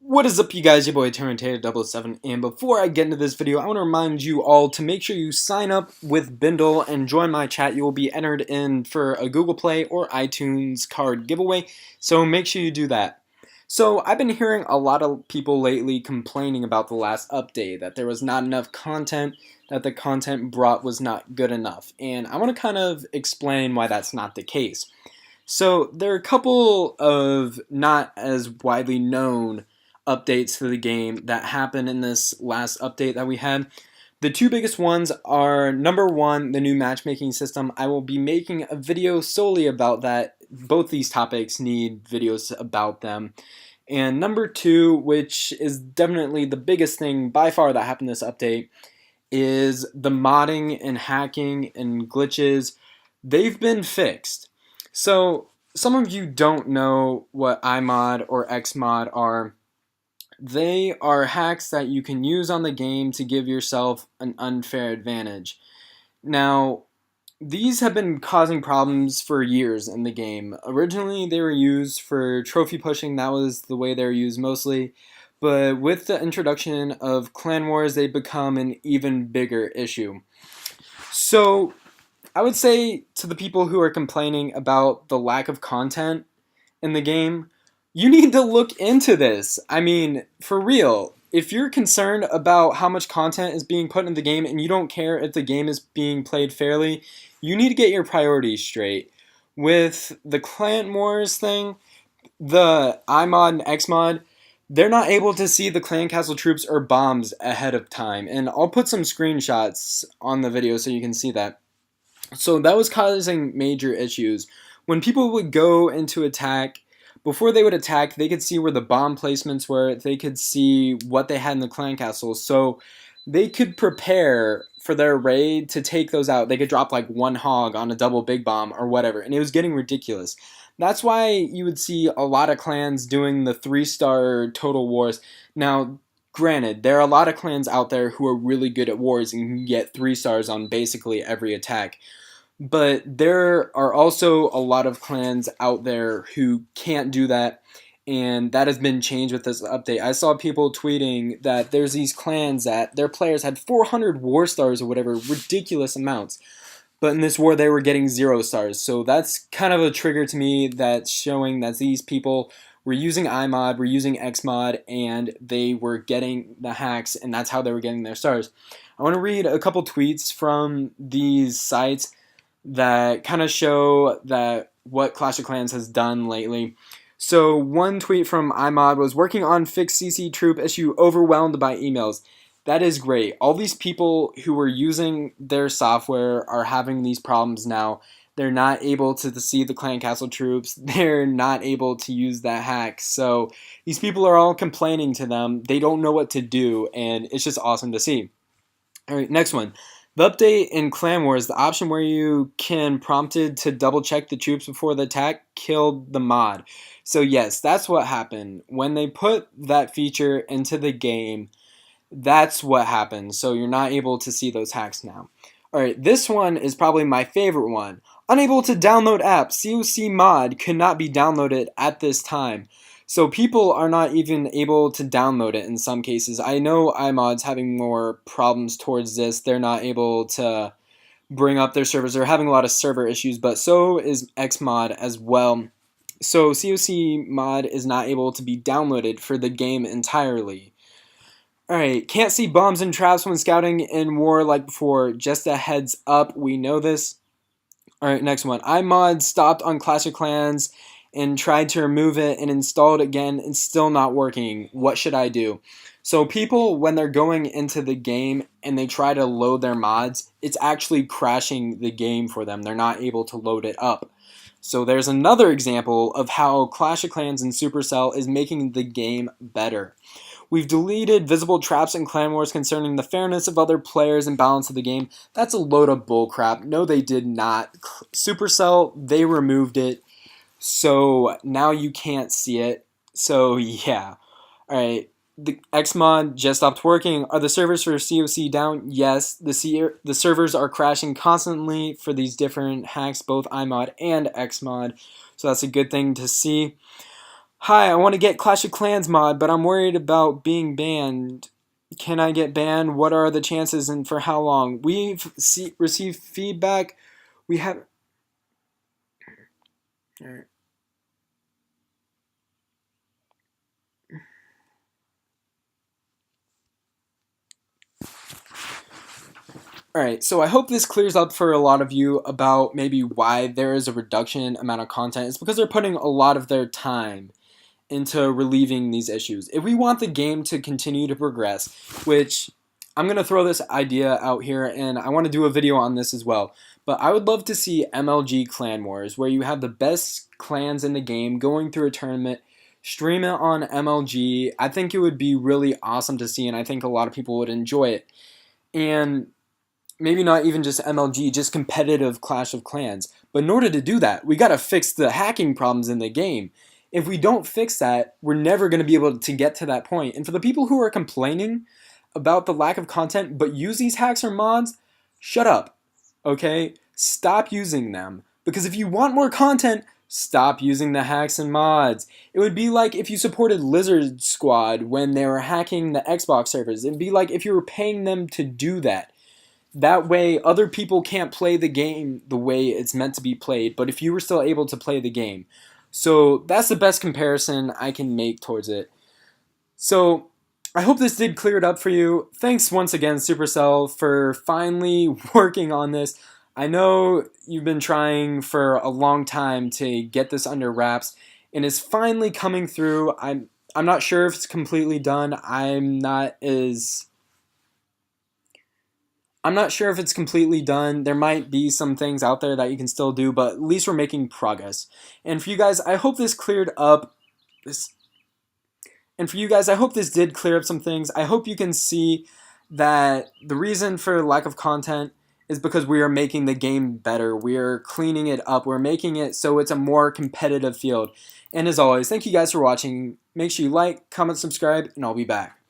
What is up, you guys? Your boy Terminator007, and before I get into this video, I want to remind you all to make sure you sign up with Bindle and join my chat. You will be entered in for a Google Play or iTunes card giveaway, so make sure you do that. So I've been hearing a lot of people lately complaining about the last update, that there was not enough content, that the content brought was not good enough, and I want to kind of explain why that's not the case. So there are a couple of not as widely known updates to the game that happened in this last update that we had. The two biggest ones are, number one, the new matchmaking system. I will be making a video solely about that. Both these topics need videos about them. And number two, which is definitely the biggest thing by far that happened this update, is the modding and hacking and glitches. They've been fixed. So some of you don't know what iMod or Xmod are. They are hacks that you can use on the game to give yourself an unfair advantage. Now, these have been causing problems for years in the game. Originally, they were used for trophy pushing. That was the way they were used mostly. But with the introduction of clan wars, they become an even bigger issue. So, I would say to the people who are complaining about the lack of content in the game, you need to look into this. I mean, for real, if you're concerned about how much content is being put in the game and you don't care if the game is being played fairly, you need to get your priorities straight. With the Clan Wars thing, the iMod and Xmod, they're not able to see the clan castle troops or bombs ahead of time. And I'll put some screenshots on the video so you can see that. So that was causing major issues. When people would go into attack, before they would attack, they could see where the bomb placements were. They could see what they had in the clan castle. So they could prepare for their raid to take those out. They could drop like one hog on a double big bomb or whatever. And it was getting ridiculous. That's why you would see a lot of clans doing the 3-star total wars. Now, granted, there are a lot of clans out there who are really good at wars and can get 3 stars on basically every attack. But there are also a lot of clans out there who can't do that, and that has been changed with this update. I saw people tweeting that there's these clans that their players had 400 war stars or whatever, ridiculous amounts. But in this war, they were getting 0 stars. So that's kind of a trigger to me that's showing that these people were using iMod, were using Xmod, and they were getting the hacks, and that's how they were getting their stars. I want to read a couple tweets from these sites that kind of show that what Clash of Clans has done lately. So one tweet from iMod was, "Working on fixed CC troop issue, overwhelmed by emails." That is great. All these people who were using their software are having these problems now. They're not able to see the clan castle troops. They're not able to use that hack. So these people are all complaining to them. They don't know what to do, and it's just awesome to see. All right, next one. The update in Clan Wars, the option where you can prompted to double check the troops before the attack killed the mod. So yes, that's what happened. When they put that feature into the game, that's what happened. So you're not able to see those hacks now. Alright, this one is probably my favorite one. Unable to download app. COC mod could not be downloaded at this time. So people are not even able to download it in some cases. I know iMod's having more problems towards this. They're not able to bring up their servers. They're having a lot of server issues, but so is Xmod as well. So COC mod is not able to be downloaded for the game entirely. Alright, can't see bombs and traps when scouting in war like before. Just a heads up, we know this. Alright, next one. iMod stopped on Clash of Clans and tried to remove it and install it again. It's still not working. What should I do? So people, when they're going into the game and they try to load their mods, it's actually crashing the game for them. They're not able to load it up. So there's another example of how Clash of Clans and Supercell is making the game better. We've deleted visible traps in Clan Wars concerning the fairness of other players and balance of the game. That's a load of bullcrap. No, they did not. Supercell, they removed it. So now you can't see it. So yeah. Alright. The Xmod just stopped working. Are the servers for COC down? Yes. The servers are crashing constantly for these different hacks, both iMod and Xmod. So that's a good thing to see. Hi, I want to get Clash of Clans mod, but I'm worried about being banned. Can I get banned? What are the chances and for how long? Received feedback. We have. Alright. Alright, so I hope this clears up for a lot of you about maybe why there is a reduction amount of content. It's because they're putting a lot of their time into relieving these issues. If we want the game to continue to progress, which I'm going to throw this idea out here and I want to do a video on this as well, but I would love to see MLG Clan Wars where you have the best clans in the game going through a tournament, stream it on MLG. I think it would be really awesome to see and I think a lot of people would enjoy it. And maybe not even just MLG, just competitive Clash of Clans. But in order to do that, we got to fix the hacking problems in the game. If we don't fix that, we're never going to be able to get to that point. And for the people who are complaining about the lack of content but use these hacks or mods, shut up, okay? Stop using them. Because if you want more content, stop using the hacks and mods. It would be like if you supported Lizard Squad when they were hacking the Xbox servers. It'd be like if you were paying them to do that. That way, other people can't play the game the way it's meant to be played, but if you were still able to play the game. So that's the best comparison I can make towards it. So I hope this did clear it up for you. Thanks once again, Supercell, for finally working on this. I know you've been trying for a long time to get this under wraps, and it's finally coming through. I'm not sure if it's completely done. I'm not sure if it's completely done. There might be some things out there that you can still do, but at least we're making progress. And for you guys, I hope this cleared up this. And for you guys, I hope this did clear up some things. I hope you can see that the reason for lack of content is because we are making the game better. We are cleaning it up. We're making it so it's a more competitive field. And as always, thank you guys for watching. Make sure you like, comment, subscribe, and I'll be back.